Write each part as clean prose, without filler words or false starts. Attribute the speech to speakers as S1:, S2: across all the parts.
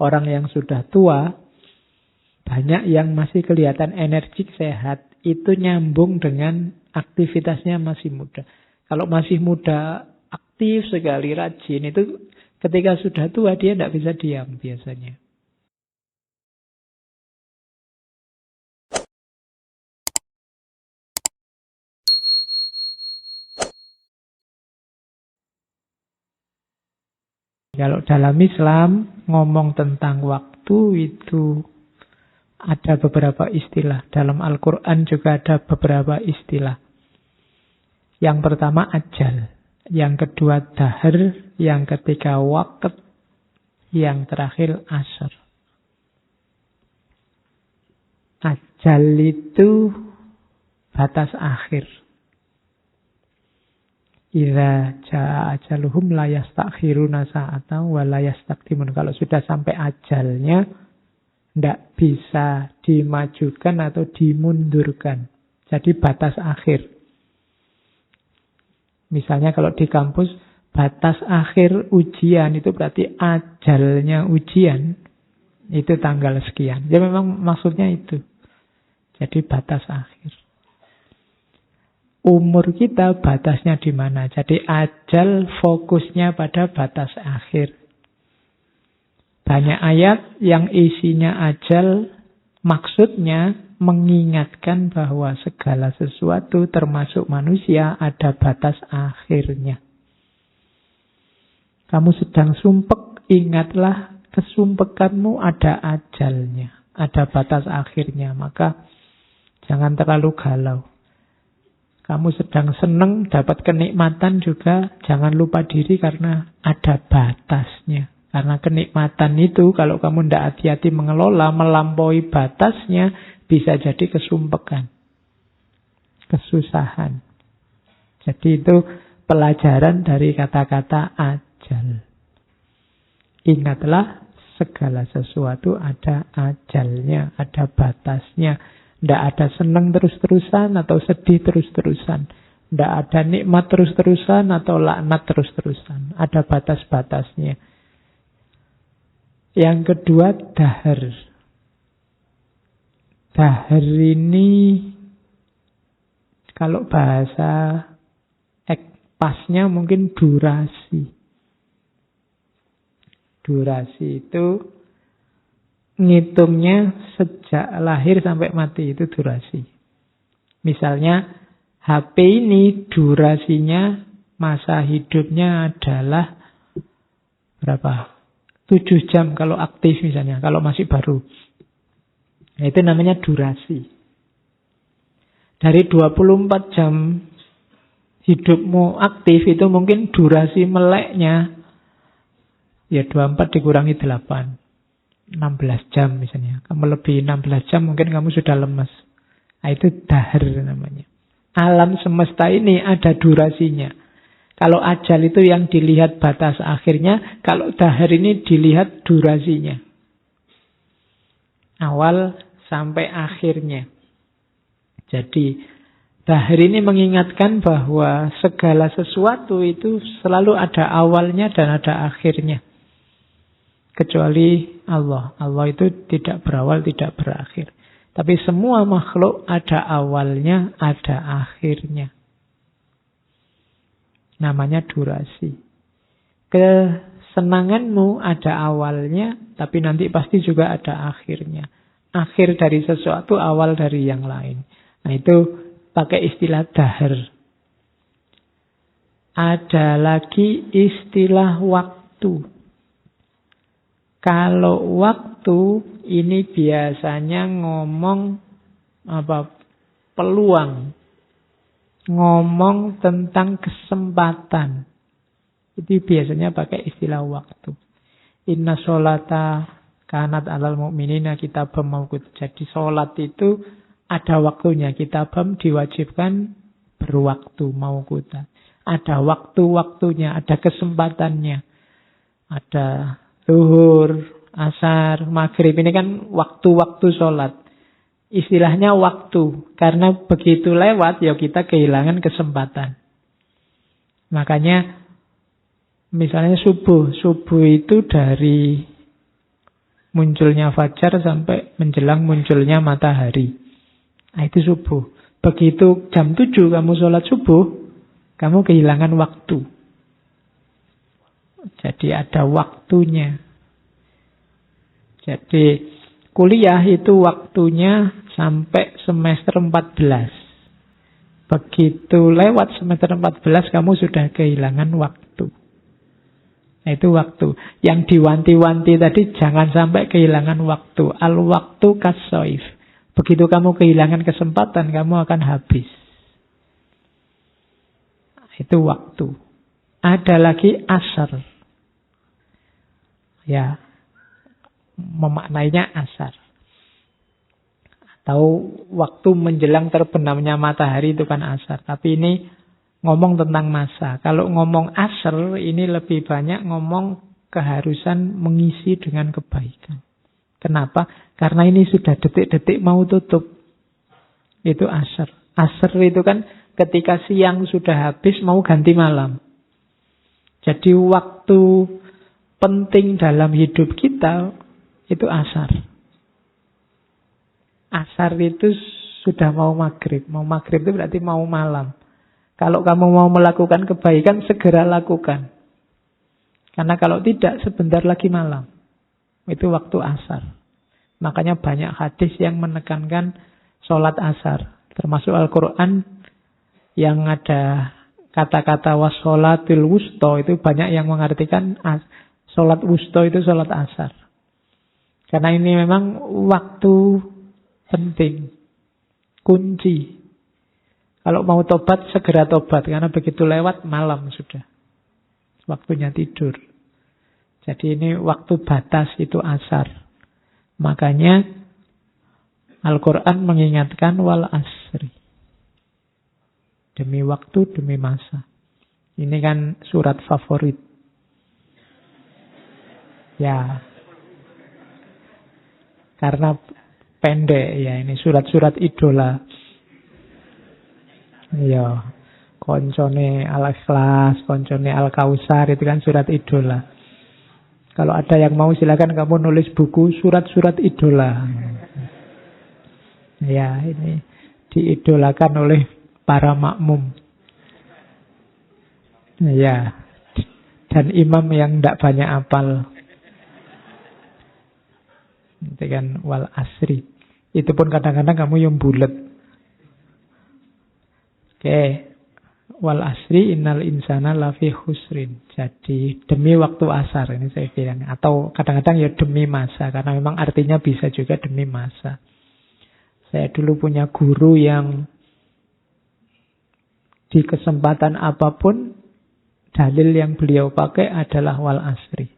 S1: orang yang sudah tua, banyak yang masih kelihatan energik, sehat. Itu nyambung dengan aktivitasnya masih muda. Kalau masih muda, aktif sekali, rajin, itu ketika sudah tua dia tidak bisa diam biasanya. Kalau dalam Islam ngomong tentang waktu itu ada beberapa istilah. Dalam Al-Quran juga ada beberapa istilah. Yang pertama ajal. Yang kedua dahar. Yang ketiga waqt. Yang terakhir asar. Ajal itu batas akhir. Idza jaa ajaluhum la yastakhiruna sa'atan wa la yastaqdimun. Kalau sudah sampai ajalnya, tidak bisa dimajukan atau dimundurkan. Jadi batas akhir. Misalnya kalau di kampus, batas akhir ujian itu berarti ajalnya ujian. Itu tanggal sekian. Ya memang maksudnya itu. Jadi batas akhir. Umur kita batasnya di mana? Jadi ajal fokusnya pada batas akhir. Banyak ayat yang isinya ajal, maksudnya mengingatkan bahwa segala sesuatu termasuk manusia ada batas akhirnya. Kamu sedang sumpek, ingatlah kesumpekanmu ada ajalnya, ada batas akhirnya. Maka jangan terlalu galau. Kamu sedang senang, dapat kenikmatan juga, jangan lupa diri karena ada batasnya. Karena kenikmatan itu, kalau kamu tidak hati-hati mengelola, melampaui batasnya, bisa jadi kesumpekan. Kesusahan. Jadi itu pelajaran dari kata-kata ajal. Ingatlah, segala sesuatu ada ajalnya, ada batasnya. Tidak ada senang terus-terusan atau sedih terus-terusan. Tidak ada nikmat terus-terusan atau laknat terus-terusan. Ada batas-batasnya. Yang kedua, dahar. Dahar ini, kalau bahasa pasnya mungkin durasi. Durasi itu ngitungnya sejak lahir sampai mati, itu durasi. Misalnya HP ini durasinya, masa hidupnya adalah berapa? 7 jam kalau aktif misalnya, kalau masih baru. Nah, itu namanya durasi. Dari 24 jam hidupmu aktif itu mungkin durasi meleknya ya 24 dikurangi 8. 16 jam misalnya. Kamu lebih 16 jam mungkin kamu sudah lemas. Nah, itu dahar namanya. Alam semesta ini ada durasinya. Kalau ajal itu yang dilihat batas akhirnya, kalau dahar ini dilihat durasinya. Awal sampai akhirnya. Jadi dahar ini mengingatkan bahwa segala sesuatu itu selalu ada awalnya dan ada akhirnya. Kecuali Allah. Allah itu tidak berawal, tidak berakhir. Tapi semua makhluk ada awalnya, ada akhirnya. Namanya durasi. Kesenanganmu ada awalnya, tapi nanti pasti juga ada akhirnya. Akhir dari sesuatu, awal dari yang lain. Nah itu pakai istilah dahar. Ada lagi istilah waktu. Kalau waktu ini biasanya ngomong peluang. Ngomong tentang kesempatan. Itu biasanya pakai istilah waktu. Inna sholata kanat alal mu'minina kitabam mawqut. Jadi sholat itu ada waktunya. Kitabam diwajibkan berwaktu mawqutan. Ada waktu-waktunya, ada kesempatannya. Ada zuhur, asar, maghrib. Ini kan waktu-waktu sholat. Istilahnya waktu. Karena begitu lewat, ya kita kehilangan kesempatan. Makanya, misalnya subuh. Subuh itu dari munculnya fajar sampai menjelang munculnya matahari. Nah, itu subuh. Begitu jam 7 kamu sholat subuh, kamu kehilangan waktu. Jadi ada waktunya. Jadi kuliah itu waktunya sampai semester 14. Begitu lewat semester 14 kamu sudah kehilangan waktu. Nah, itu waktu. Yang diwanti-wanti tadi jangan sampai kehilangan waktu. Al-waktu kas-soif. Begitu kamu kehilangan kesempatan, kamu akan habis. Itu waktu. Ada lagi asar. Ya, memaknainya asar. Atau waktu menjelang terbenamnya matahari itu kan asar. Tapi ini ngomong tentang masa. Kalau ngomong asar, ini lebih banyak ngomong keharusan mengisi dengan kebaikan. Kenapa? Karena ini sudah detik-detik mau tutup. Itu asar. Asar itu kan ketika siang sudah habis mau ganti malam. Jadi waktu penting dalam hidup kita itu asar. Asar itu sudah mau maghrib. Mau maghrib itu berarti mau malam. Kalau kamu mau melakukan kebaikan, segera lakukan. Karena kalau tidak, sebentar lagi malam. Itu waktu asar. Makanya banyak hadis yang menekankan sholat asar. Termasuk Al-Quran yang ada kata-kata wassolatil wusto, itu banyak yang mengartikan sholat wusto itu sholat asar. Karena ini memang waktu penting, kunci. Kalau mau tobat, segera tobat. Karena begitu lewat, malam sudah. Waktunya tidur. Jadi ini waktu batas itu asar. Makanya Al-Quran mengingatkan wal asri. Demi waktu, demi masa. Ini kan surat favorit. Ya. Karena pendek ya, ini surat-surat idola. Iya, koncone Al-Ikhlas, koncone Al-Kausar, itu kan surat idola. Kalau ada yang mau silakan kamu nulis buku surat-surat idola. Ya, ini diidolakan oleh para makmum. Ya, dan imam yang tidak banyak apal. Itu kan wal asri. Itu pun kadang-kadang kamu yang bulat. Oke, wal asri innal insana lafi khusrin. Jadi demi waktu asar ini saya bilang. Atau kadang-kadang ya demi masa. Karena memang artinya bisa juga demi masa. Saya dulu punya guru yang di kesempatan apapun dalil yang beliau pakai adalah wal asri.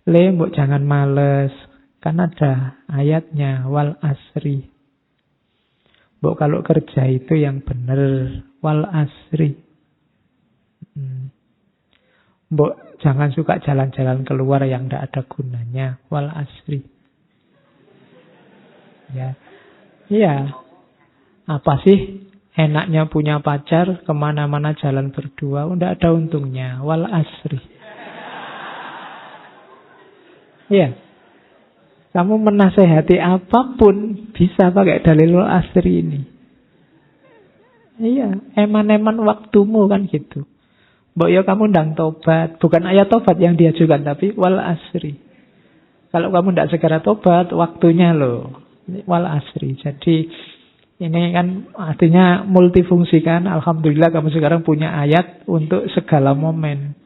S1: Mbok jangan males. Kan ada ayatnya wal asri. Mbok kalau kerja itu yang benar, wal asri. Mbok jangan suka jalan-jalan keluar yang tidak ada gunanya, wal asri. Ya, iya. Apa sih enaknya punya pacar, kemana-mana jalan berdua, tidak ada untungnya, wal asri. Iya. Kamu menasehati apapun bisa pakai dalil wal asri ini. Iya, eman-eman waktumu kan gitu. Mbok ya kamu ndang tobat, bukan ayat tobat yang diajukan tapi wal asri. Kalau kamu tidak segera tobat, waktunya loh. Wal asri. Jadi ini kan artinya multifungsi kan. Alhamdulillah kamu sekarang punya ayat untuk segala momen.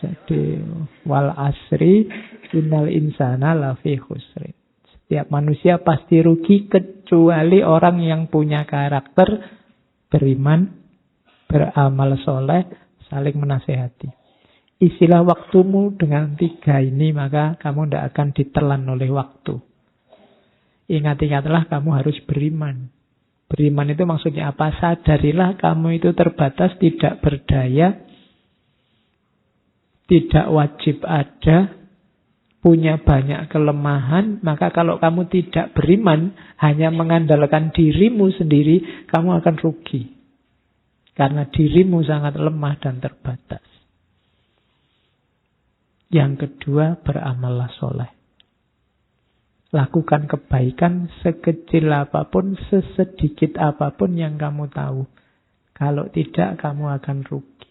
S1: Jadi wal asri innal insana lafi khusrin. Setiap manusia pasti rugi kecuali orang yang punya karakter beriman, beramal soleh, saling menasehati. Isilah waktumu dengan 3 ini, maka kamu tidak akan ditelan oleh waktu. Ingat-ingatlah kamu harus beriman. Beriman itu maksudnya apa? Sadarilah kamu itu terbatas, tidak berdaya, tidak wajib ada, punya banyak kelemahan, maka kalau kamu tidak beriman, hanya mengandalkan dirimu sendiri, kamu akan rugi. Karena dirimu sangat lemah dan terbatas. Yang kedua, beramallah soleh. Lakukan kebaikan sekecil apapun, sesedikit apapun yang kamu tahu. Kalau tidak, kamu akan rugi.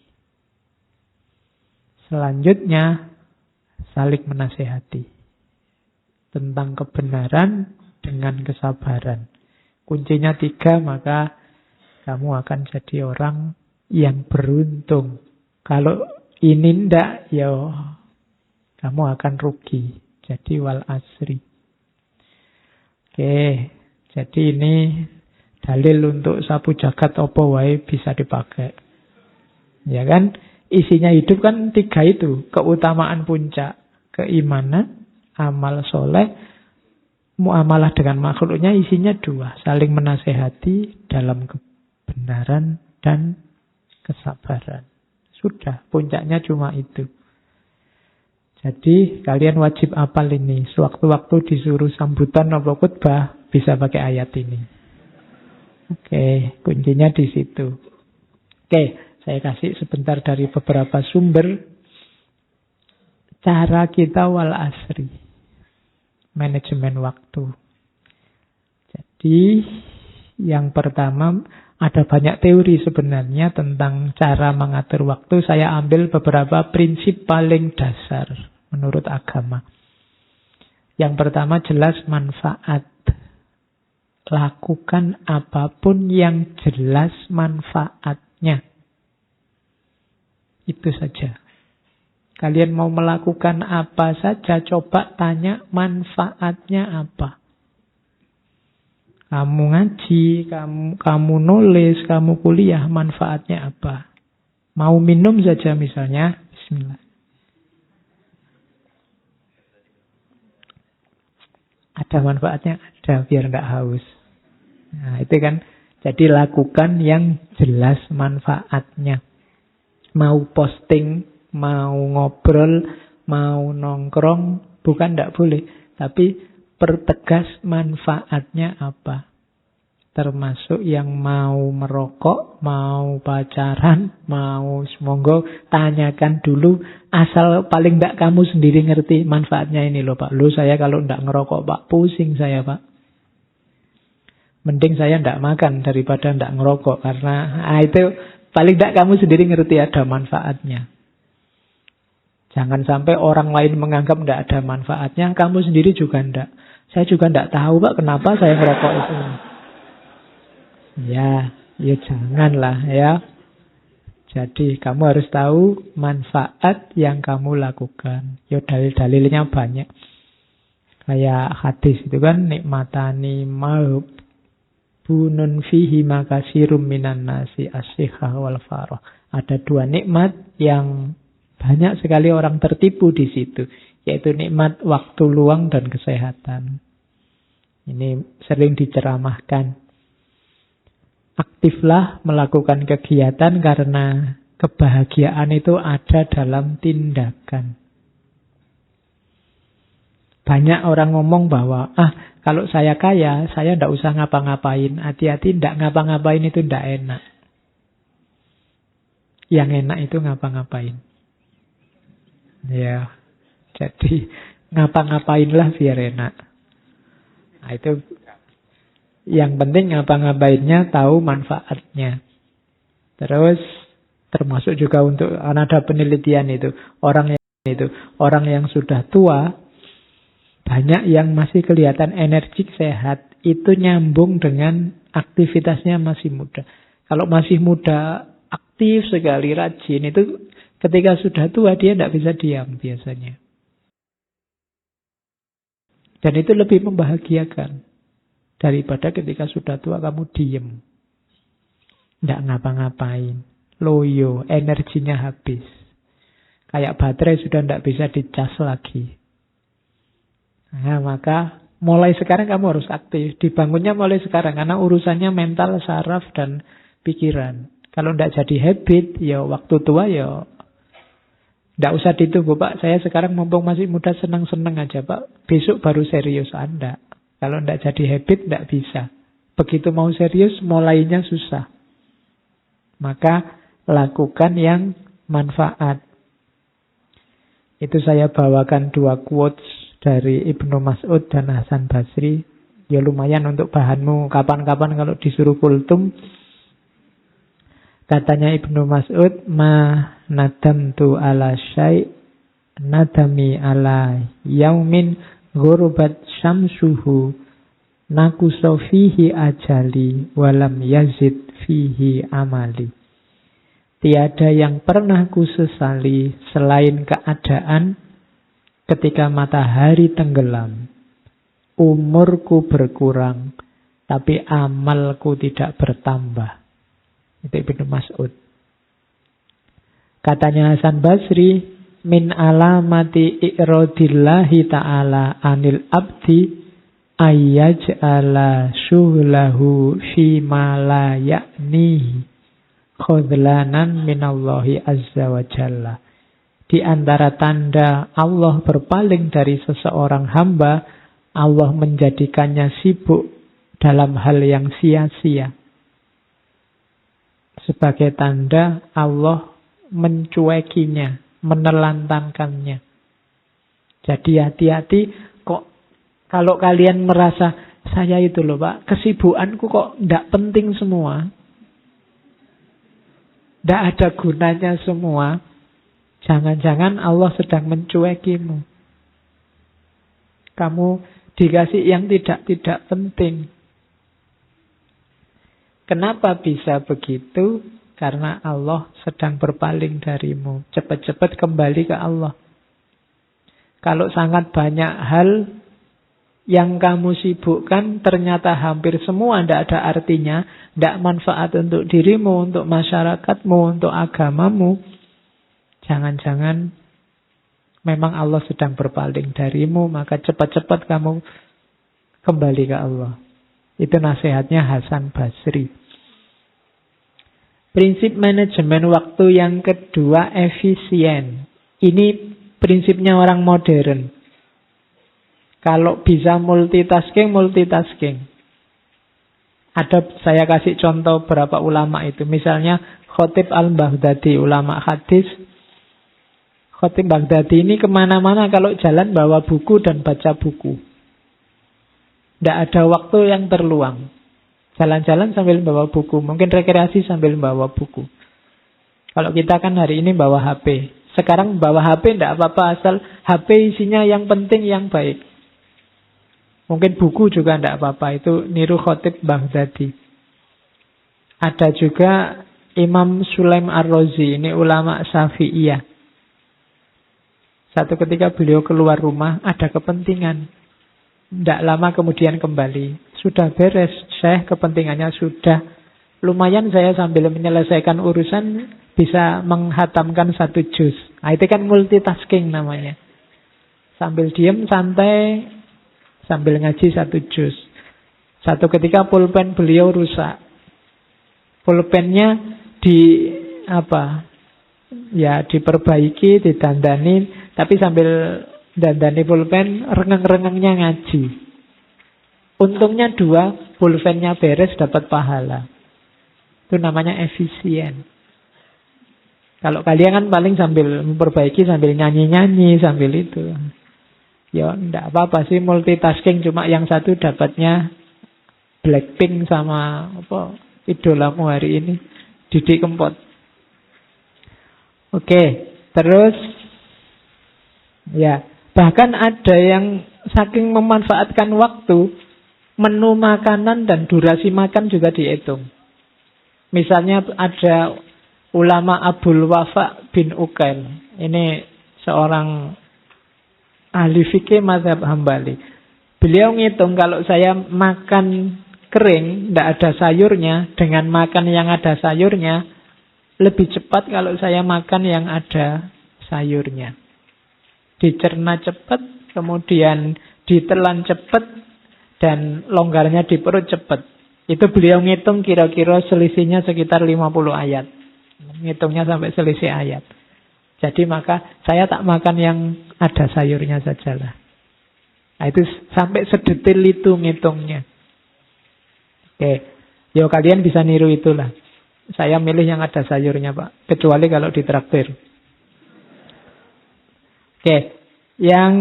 S1: Selanjutnya, saling menasehati. Tentang kebenaran dengan kesabaran. Kuncinya 3, maka kamu akan jadi orang yang beruntung. Kalau ini ndak, ya kamu akan rugi. Jadi wal asri. Oke, jadi ini dalil untuk sapu jagat opo wae bisa dipakai. Ya kan? Isinya hidup kan 3 itu. Keutamaan puncak. Keimanan, amal soleh, muamalah dengan makhluknya isinya 2. Saling menasehati dalam kebenaran dan kesabaran. Sudah, puncaknya cuma itu. Jadi kalian wajib hafal ini. Sewaktu-waktu disuruh sambutan atau khutbah, bisa pakai ayat ini. Oke, kuncinya di situ. Oke, saya kasih sebentar dari beberapa sumber. Cara kita wal asri. Manajemen waktu. Jadi, yang pertama, ada banyak teori sebenarnya tentang cara mengatur waktu. Saya ambil beberapa prinsip paling dasar menurut agama. Yang pertama jelas manfaat. Lakukan apapun yang jelas manfaatnya. Itu saja. Kalian mau melakukan apa saja, coba tanya manfaatnya apa. Kamu ngaji, kamu nulis, kamu kuliah, manfaatnya apa? Mau minum saja misalnya, bismillah. Ada manfaatnya? Ada, biar enggak haus. Nah, itu kan. Jadi lakukan yang jelas manfaatnya. Mau posting, mau ngobrol, mau nongkrong, bukan enggak boleh. Tapi pertegas manfaatnya apa. Termasuk yang mau merokok, mau pacaran, mau monggo tanyakan dulu. Asal paling enggak kamu sendiri ngerti manfaatnya ini loh Pak. Loh saya kalau enggak ngerokok Pak, pusing saya Pak. Mending saya enggak makan daripada enggak ngerokok. Karena itu paling enggak kamu sendiri ngerti ada manfaatnya. Jangan sampai orang lain menganggap enggak ada manfaatnya, kamu sendiri juga enggak. Saya juga enggak tahu Pak kenapa saya ngerokok itu. Ya janganlah ya. Jadi kamu harus tahu manfaat yang kamu lakukan. Ya dalil-dalilnya banyak. Kayak hadis itu kan, nikmatani bunun fihi makasirum minan nasi as-sihah wal farah. Ada 2 nikmat yang banyak sekali orang tertipu di situ, yaitu nikmat waktu luang dan kesehatan. Ini sering diceramahkan. Aktiflah melakukan kegiatan karena kebahagiaan itu ada dalam tindakan. Banyak orang ngomong bahwa, kalau saya kaya, saya tidak usah ngapa-ngapain. Hati-hati, tidak ngapa-ngapain itu tidak enak. Yang enak itu ngapa-ngapain. Ya, jadi ngapa-ngapainlah biar enak. Nah, itu yang penting ngapa-ngapainnya tahu manfaatnya. Terus termasuk juga untuk ada penelitian itu orang yang sudah tua, banyak yang masih kelihatan energik sehat, itu nyambung dengan aktivitasnya masih muda. Kalau masih muda aktif sekali, rajin, itu ketika sudah tua dia tidak bisa diam biasanya. Dan itu lebih membahagiakan daripada ketika sudah tua kamu diem. Tidak ngapa-ngapain. Loyo, energinya habis. Kayak baterai sudah tidak bisa dicas lagi. Nah, maka mulai sekarang kamu harus aktif. Dibangunnya mulai sekarang. Karena urusannya mental, saraf, dan pikiran. Kalau tidak jadi habit, ya waktu tua ya tidak usah ditunggu Pak. Saya sekarang mumpung masih muda senang-senang aja Pak. Besok baru serius Anda. Kalau tidak jadi habit, tidak bisa. Begitu mau serius, mulainya susah. Maka lakukan yang manfaat. Itu saya bawakan 2 quotes dari Ibnu Mas'ud dan Hasan Basri. Ya lumayan untuk bahanmu kapan-kapan kalau disuruh kultum. Katanya Ibnu Mas'ud, ma nadamtu ala syai' nadami ala yaumin ghurubat syamsuhu nakuso fihi ajali walam yazid fihi amali. Tiada yang pernah kusesali selain keadaan ketika matahari tenggelam. Umurku berkurang, tapi amalku tidak bertambah. Itu Ibnu Mas'ud. Katanya Hasan Basri, min alamati i'radillahi ta'ala anil abdi ayyaj'ala syuhlahu fima la ya'nihi khudlanan minallahi azza wa jalla. Di antara tanda Allah berpaling dari seseorang hamba, Allah menjadikannya sibuk dalam hal yang sia-sia. Sebagai tanda Allah mencuekinya, menelantarkannya. Jadi hati-hati kok kalau kalian merasa, saya itu loh Pak, kesibukanku kok tidak penting semua. Tidak ada gunanya semua. Jangan-jangan Allah sedang mencuekimu. Kamu dikasih yang tidak penting. Kenapa bisa begitu? Karena Allah sedang berpaling darimu. Cepat-cepat kembali ke Allah. Kalau sangat banyak hal yang kamu sibukkan, ternyata hampir semua tidak ada artinya, tidak manfaat untuk dirimu, untuk masyarakatmu, untuk agamamu. Jangan-jangan memang Allah sedang berpaling darimu, maka cepat-cepat kamu kembali ke Allah. Itu nasihatnya Hasan Basri. Prinsip manajemen waktu yang kedua, efisien. Ini prinsipnya orang modern. Kalau bisa multitasking. Saya kasih contoh beberapa ulama itu. Misalnya Khatib al-Baghdadi, ulama hadis. Khatib Baghdadi ini kemana-mana kalau jalan bawa buku dan baca buku. Tidak ada waktu yang terluang. Jalan-jalan sambil bawa buku. Mungkin rekreasi sambil bawa buku. Kalau kita kan hari ini bawa HP. Sekarang bawa HP tidak apa-apa, asal HP isinya yang penting, yang baik. Mungkin buku juga tidak apa-apa. Itu niru Khatib Baghdadi. Ada juga Imam Sulaim Ar-Razi. Ini ulama Syafi'iyah. Satu ketika beliau keluar rumah, ada kepentingan. Tidak lama kemudian kembali. Sudah beres, Syekh, kepentingannya sudah. Lumayan saya sambil menyelesaikan urusan, bisa menghatamkan 1 juz. Nah, itu kan multitasking namanya. Sambil diem, santai, sambil ngaji 1 juz. Satu ketika pulpen beliau rusak. Pulpennya diperbaiki, didandani. Tapi sambil dandani pulpen, rengeng-rengengnya ngaji. Untungnya 2, pulpennya beres, dapat pahala. Itu namanya efisien. Kalau kalian kan paling sambil memperbaiki, sambil nyanyi-nyanyi, sambil itu. Ya, enggak apa-apa sih multitasking, cuma yang satu dapatnya Blackpink sama idolamu hari ini, Didi Kempot. Oke, terus ya, bahkan ada yang saking memanfaatkan waktu, menu makanan dan durasi makan juga dihitung. Misalnya ada ulama Abdul Wafa bin Ukail. Ini seorang ahli fikih mazhab Hambali. Beliau ngitung kalau saya makan kering, tidak ada sayurnya, dengan makan yang ada sayurnya, lebih cepat kalau saya makan yang ada sayurnya. Dicerna cepat, kemudian ditelan cepat, dan longgarnya di perut cepat. Itu beliau ngitung kira-kira selisihnya sekitar 50 ayat. Ngitungnya sampai selisih ayat. Jadi maka saya tak makan yang ada sayurnya sajalah. Nah, itu sampai sedetil itu ngitungnya. Oke, yo kalian bisa niru itulah. Saya milih yang ada sayurnya Pak, kecuali kalau ditraktir. Oke, yang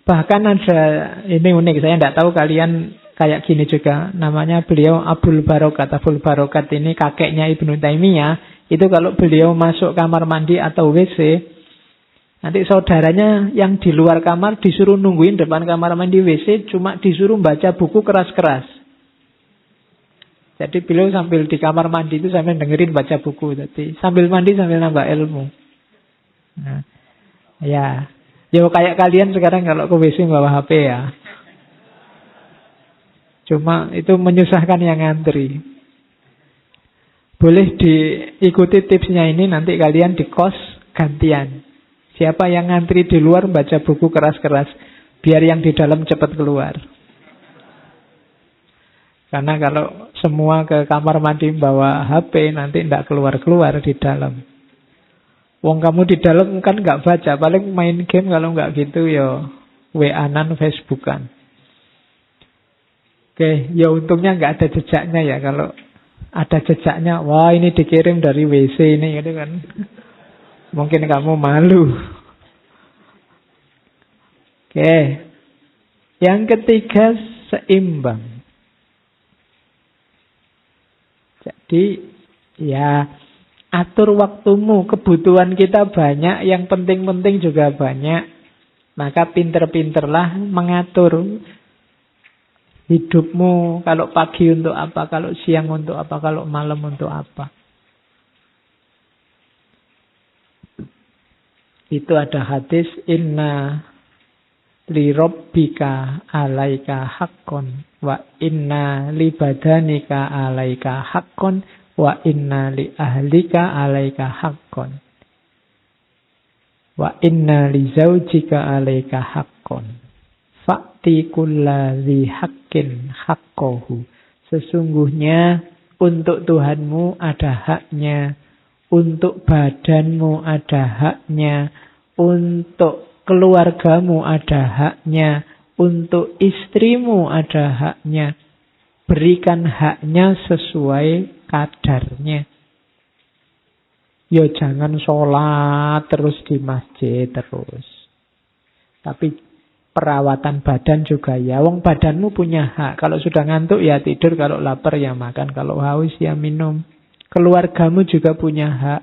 S1: bahkan ada, ini unik, saya tidak tahu kalian kayak gini juga, namanya beliau Abul Barokat. Abul Barokat ini kakeknya Ibnu Taimiyah. Itu kalau beliau masuk kamar mandi atau WC, nanti saudaranya yang di luar kamar disuruh nungguin depan kamar mandi WC, cuma disuruh baca buku keras-keras. Jadi beliau sambil di kamar mandi itu sambil dengerin baca buku. Jadi sambil mandi sambil nambah ilmu. Nah, ya kayak kalian sekarang kalau ke WC bawa HP ya. Cuma itu menyusahkan yang ngantri. Boleh diikuti tipsnya ini, nanti kalian di kos gantian. Siapa yang ngantri di luar baca buku keras-keras, biar yang di dalam cepat keluar. Karena kalau semua ke kamar mandi bawa HP, nanti tidak keluar-keluar di dalam. Wong kamu di dalam kan nggak baca, paling main game, kalau nggak gitu ya WA-an, Facebookan. Oke, ya untungnya nggak ada jejaknya ya. Kalau ada jejaknya, wah ini dikirim dari WC ini, gitu kan. Mungkin kamu malu. Oke, yang ketiga seimbang. Jadi ya atur waktumu, kebutuhan kita banyak, yang penting-penting juga banyak. Maka pinter-pinterlah mengatur hidupmu, kalau pagi untuk apa, kalau siang untuk apa, kalau malam untuk apa. Itu ada hadis, inna li rabbika alaika haqqon wa inna li badanika alaika haqqon wa inna li ahlika alaika haqqon wa inna li zaujika alaika haqqon fa'ti kulladzi haqqin haqqahu. Sesungguhnya untuk Tuhanmu ada haknya, untuk badanmu ada haknya, untuk keluargamu ada haknya, untuk istrimu ada haknya. Berikan haknya sesuai kadarnya. Ya jangan sholat terus di masjid terus. Tapi perawatan badan juga ya. Wong badanmu punya hak. Kalau sudah ngantuk ya tidur, kalau lapar ya makan, kalau haus ya minum. Keluargamu juga punya hak.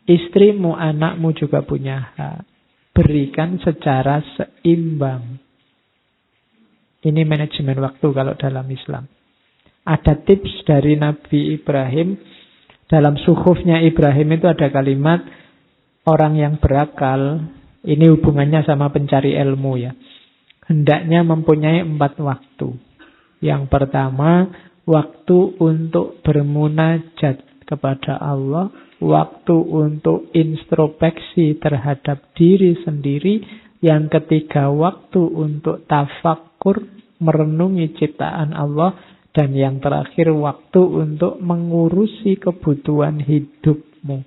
S1: Istrimu, anakmu juga punya hak. Berikan secara seimbang. Ini manajemen waktu kalau dalam Islam. Ada tips dari Nabi Ibrahim. Dalam suhufnya Ibrahim itu ada kalimat, orang yang berakal, ini hubungannya sama pencari ilmu ya, hendaknya mempunyai 4 waktu. Yang pertama, waktu untuk bermunajat kepada Allah, waktu untuk introspeksi terhadap diri sendiri. Yang ketiga, waktu untuk tafakkur, merenungi ciptaan Allah. Dan yang terakhir, waktu untuk mengurusi kebutuhan hidupmu.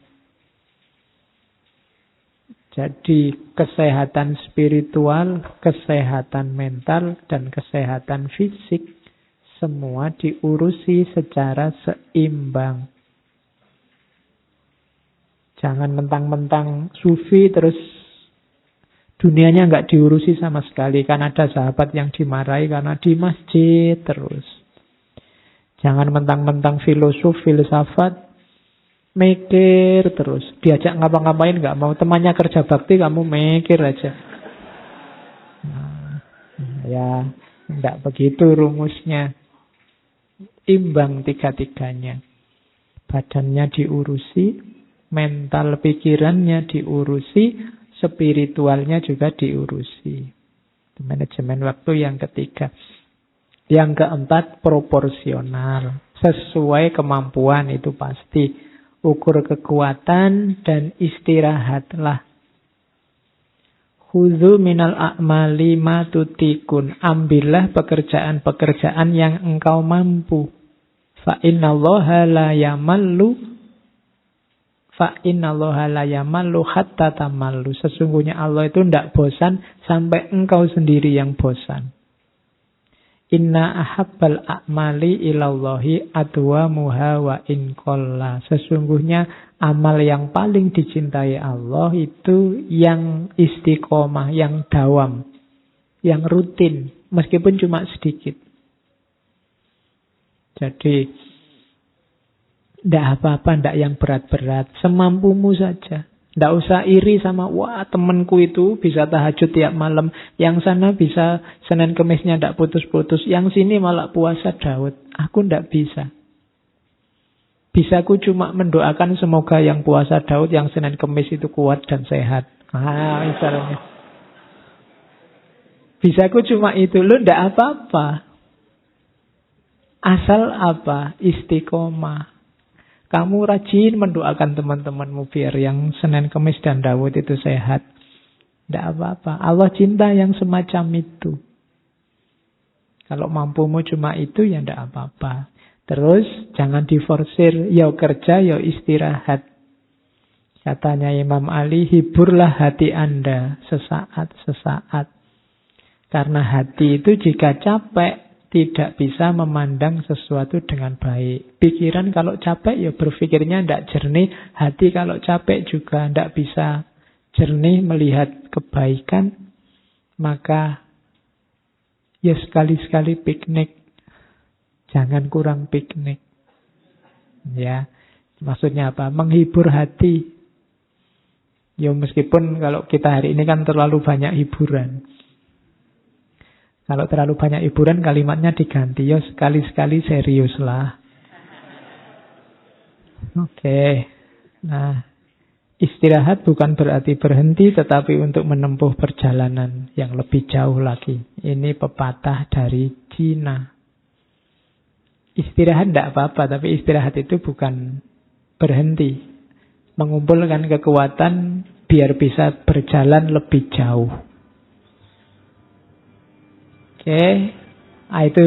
S1: Jadi kesehatan spiritual, kesehatan mental, dan kesehatan fisik semua diurusi secara seimbang. Jangan mentang-mentang sufi terus dunianya nggak diurusi sama sekali. Kan ada sahabat yang dimarahi karena di masjid terus. Jangan mentang-mentang filosof, filsafat, mikir terus. Diajak ngapa-ngapain nggak mau. Temannya kerja bakti, kamu mikir aja. Nah, ya, nggak begitu rumusnya. Imbang tiga-tiganya. Badannya diurusi, mental pikirannya diurusi, spiritualnya juga diurusi. Manajemen waktu yang ketiga. Yang keempat, proporsional. Sesuai kemampuan itu pasti. Ukur kekuatan dan istirahatlah. Khudzu minal a'mali ma tutikun. Ambillah pekerjaan-pekerjaan yang engkau mampu. Fa innallaha la yamallu hatta tamallu. Sesungguhnya Allah itu tidak bosan sampai engkau sendiri yang bosan. Inna ahabbal a'mali ilallahi adwamuha wa in qalla. Sesungguhnya amal yang paling dicintai Allah itu yang istiqomah, yang dawam, yang rutin, meskipun cuma sedikit. Jadi, tidak apa-apa, tidak yang berat-berat, semampumu saja. Tidak usah iri sama, wah temanku itu bisa tahajud tiap malam. Yang sana bisa Senin Kemisnya tidak putus-putus. Yang sini malah puasa Daud. Aku tidak bisa. Bisaku cuma mendoakan semoga yang puasa Daud, yang Senin Kemis itu kuat dan sehat. Misalnya. Bisaku cuma itu. Lu tidak apa-apa. Asal apa? Istiqomah. Kamu rajin mendoakan teman-temanmu biar yang Senin Kemis dan Daud itu sehat. Tidak apa-apa. Allah cinta yang semacam itu. Kalau mampumu cuma itu, ya tidak apa-apa. Terus jangan diforsir. Ya kerja, ya istirahat. Katanya Imam Ali, hiburlah hati Anda sesaat-sesaat. Karena hati itu jika capek, tidak bisa memandang sesuatu dengan baik. Pikiran kalau capek ya berpikirnya tidak jernih. Hati kalau capek juga tidak bisa jernih melihat kebaikan. Maka ya sekali-sekali piknik. Jangan kurang piknik. Ya, maksudnya apa? Menghibur hati. Ya meskipun kalau kita hari ini kan terlalu banyak hiburan. Kalau terlalu banyak hiburan kalimatnya diganti. Ya sekali-sekali serius lah. Oke. Nah, istirahat bukan berarti berhenti, tetapi untuk menempuh perjalanan yang lebih jauh lagi. Ini pepatah dari Cina. Istirahat tidak apa-apa, tapi istirahat itu bukan berhenti. Mengumpulkan kekuatan biar bisa berjalan lebih jauh. Oke, itu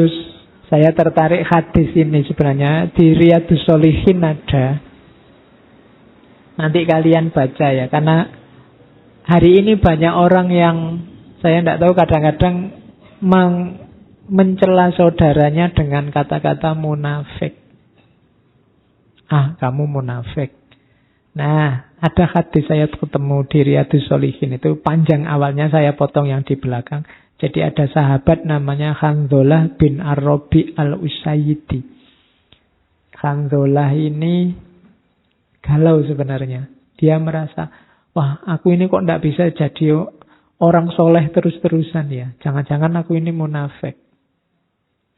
S1: saya tertarik hadis ini sebenarnya. Di Riyadhus Shalihin ada. Nanti kalian baca ya. Karena hari ini banyak orang yang saya tidak tahu kadang-kadang mencela saudaranya dengan kata-kata munafik. Kamu munafik. Nah, ada hadis saya ketemu di Riyadhus Shalihin. Itu panjang awalnya, saya potong yang di belakang. Jadi ada sahabat namanya Handzalah bin Ar-Rabi al-Usayyidi. Handzalah ini galau sebenarnya. Dia merasa, wah aku ini kok tidak bisa jadi orang soleh terus-terusan ya. Jangan-jangan aku ini munafik.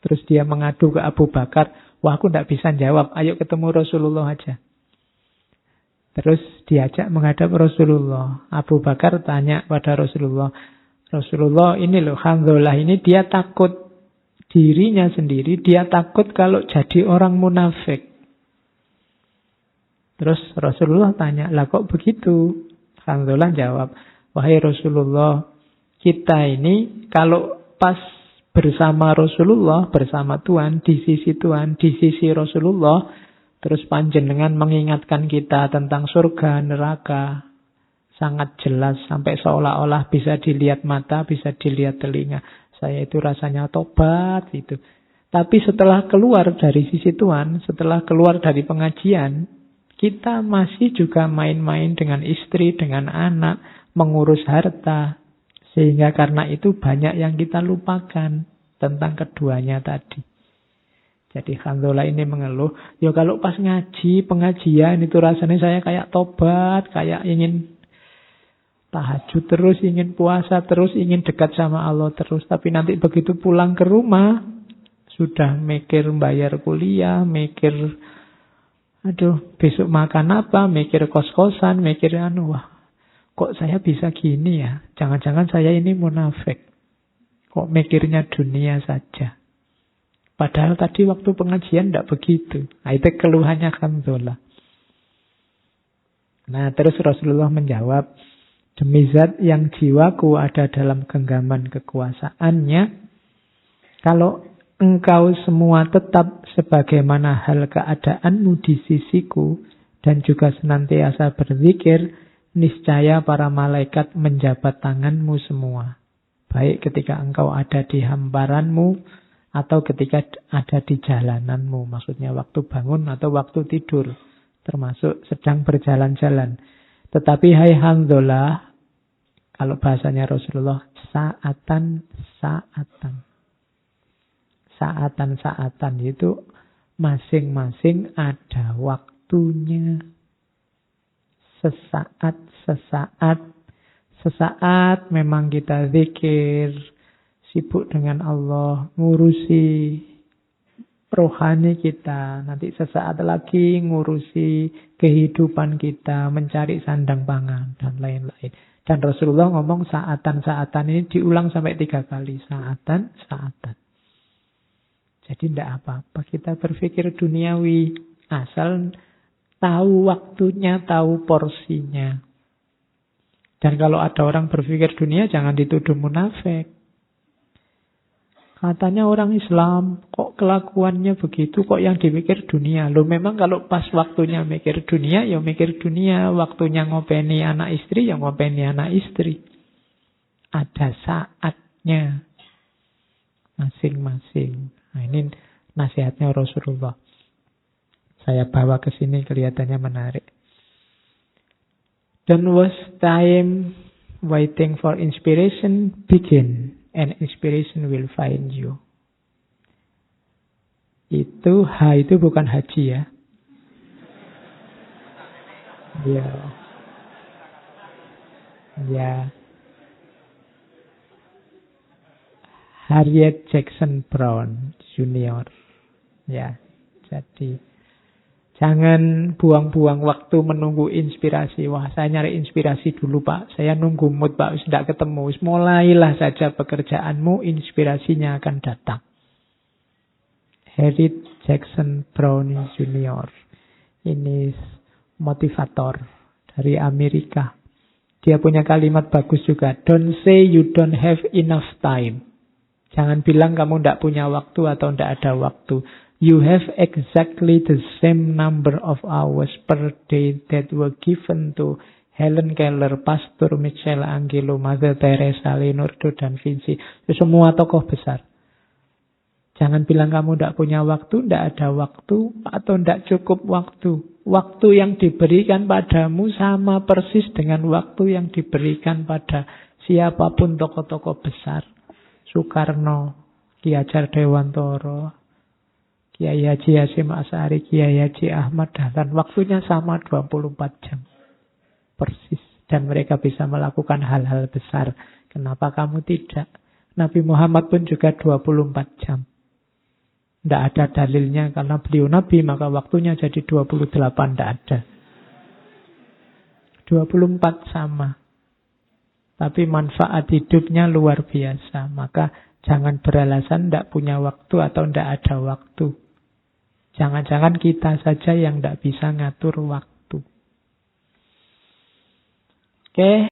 S1: Terus dia mengadu ke Abu Bakar, wah aku tidak bisa jawab, ayo ketemu Rasulullah aja. Terus diajak menghadap Rasulullah. Abu Bakar tanya pada Rasulullah, Rasulullah ini loh, Handzalah ini dia takut dirinya sendiri, dia takut kalau jadi orang munafik. Terus Rasulullah tanya, lah kok begitu? Handzalah jawab, wahai Rasulullah, kita ini kalau pas bersama Rasulullah, bersama Tuhan, di sisi Tuhan, di sisi Rasulullah, terus panjenengan mengingatkan kita tentang surga, neraka, sangat jelas, sampai seolah-olah bisa dilihat mata, bisa dilihat telinga. Saya itu rasanya tobat itu. Tapi setelah keluar dari sisi Tuhan, setelah keluar dari pengajian, kita masih juga main-main dengan istri, dengan anak, mengurus harta. Sehingga karena itu banyak yang kita lupakan tentang keduanya tadi. Jadi Handzalah ini mengeluh, ya kalau pas ngaji, pengajian itu rasanya saya kayak tobat, kayak ingin tahajud terus, ingin puasa terus, ingin dekat sama Allah terus. Tapi nanti begitu pulang ke rumah, sudah mikir bayar kuliah, mikir besok makan apa, mikir kos-kosan, mikir wah kok saya bisa gini ya, jangan-jangan saya ini munafik. Kok mikirnya dunia saja. Padahal tadi waktu pengajian tidak begitu. Nah, itu keluhannya Handzalah. Nah, terus Rasulullah menjawab, demi zat yang jiwaku ada dalam genggaman kekuasaannya, kalau engkau semua tetap sebagaimana hal keadaanmu di sisiku, dan juga senantiasa berzikir, niscaya para malaikat menjabat tanganmu semua. Baik ketika engkau ada di hamparanmu, Atau ketika ada di jalananmu, maksudnya waktu bangun atau waktu tidur, termasuk sedang berjalan-jalan. Tetapi hai handollah, kalau bahasanya Rasulullah, saatan-saatan. Saatan-saatan itu masing-masing ada waktunya. Sesaat-sesaat. Sesaat memang kita zikir, sibuk dengan Allah, ngurusi rohani kita. Nanti sesaat lagi ngurusi kehidupan kita, mencari sandang pangan, dan lain-lain. Dan Rasulullah ngomong saatan-saatan ini diulang sampai 3 kali. Saatan-saatan. Jadi tidak apa-apa kita berpikir duniawi. Asal tahu waktunya, tahu porsinya. Dan kalau ada orang berpikir dunia, jangan dituduh munafik. Katanya orang Islam, kok kelakuannya begitu, kok yang dipikir dunia. Loh memang kalau pas waktunya mikir dunia, ya mikir dunia. Waktunya ngopeni anak istri, ya ngopeni anak istri. Ada saatnya masing-masing. Nah ini nasihatnya Rasulullah. Saya bawa ke sini kelihatannya menarik. Don't waste time waiting for inspiration, begin. And inspiration will find you. Itu itu bukan haji ya. Ya. Ya. Harriet Jackson Brown Junior. Ya. Jadi jangan buang-buang waktu menunggu inspirasi. Wah, saya nyari inspirasi dulu, Pak. Saya nunggu mood, Pak. Sudah ketemu. Mulailah saja pekerjaanmu, inspirasinya akan datang. Harriet Jackson Brown Junior. Ini motivator dari Amerika. Dia punya kalimat bagus juga. Don't say you don't have enough time. Jangan bilang kamu tidak punya waktu atau tidak ada waktu. You have exactly the same number of hours per day that were given to Helen Keller, Pastor Michelangelo, Mother Teresa, Leonardo da Vinci. Itu semua tokoh besar. Jangan bilang kamu tidak punya waktu, tidak ada waktu, atau tidak cukup waktu. Waktu yang diberikan padamu sama persis dengan waktu yang diberikan pada siapapun tokoh-tokoh besar. Soekarno, Ki Hajar Dewantara, Kiai Haji Hasyim Asy'ari, Kiai Haji Ahmad Dahlan. Waktunya sama 24 jam. Persis. Dan mereka bisa melakukan hal-hal besar. Kenapa kamu tidak? Nabi Muhammad pun juga 24 jam. Tidak ada dalilnya karena beliau Nabi, maka waktunya jadi 28. Tidak ada. 24 sama. Tapi manfaat hidupnya luar biasa. Maka jangan beralasan tidak punya waktu atau tidak ada waktu. Jangan-jangan kita saja yang tidak bisa ngatur waktu. Oke.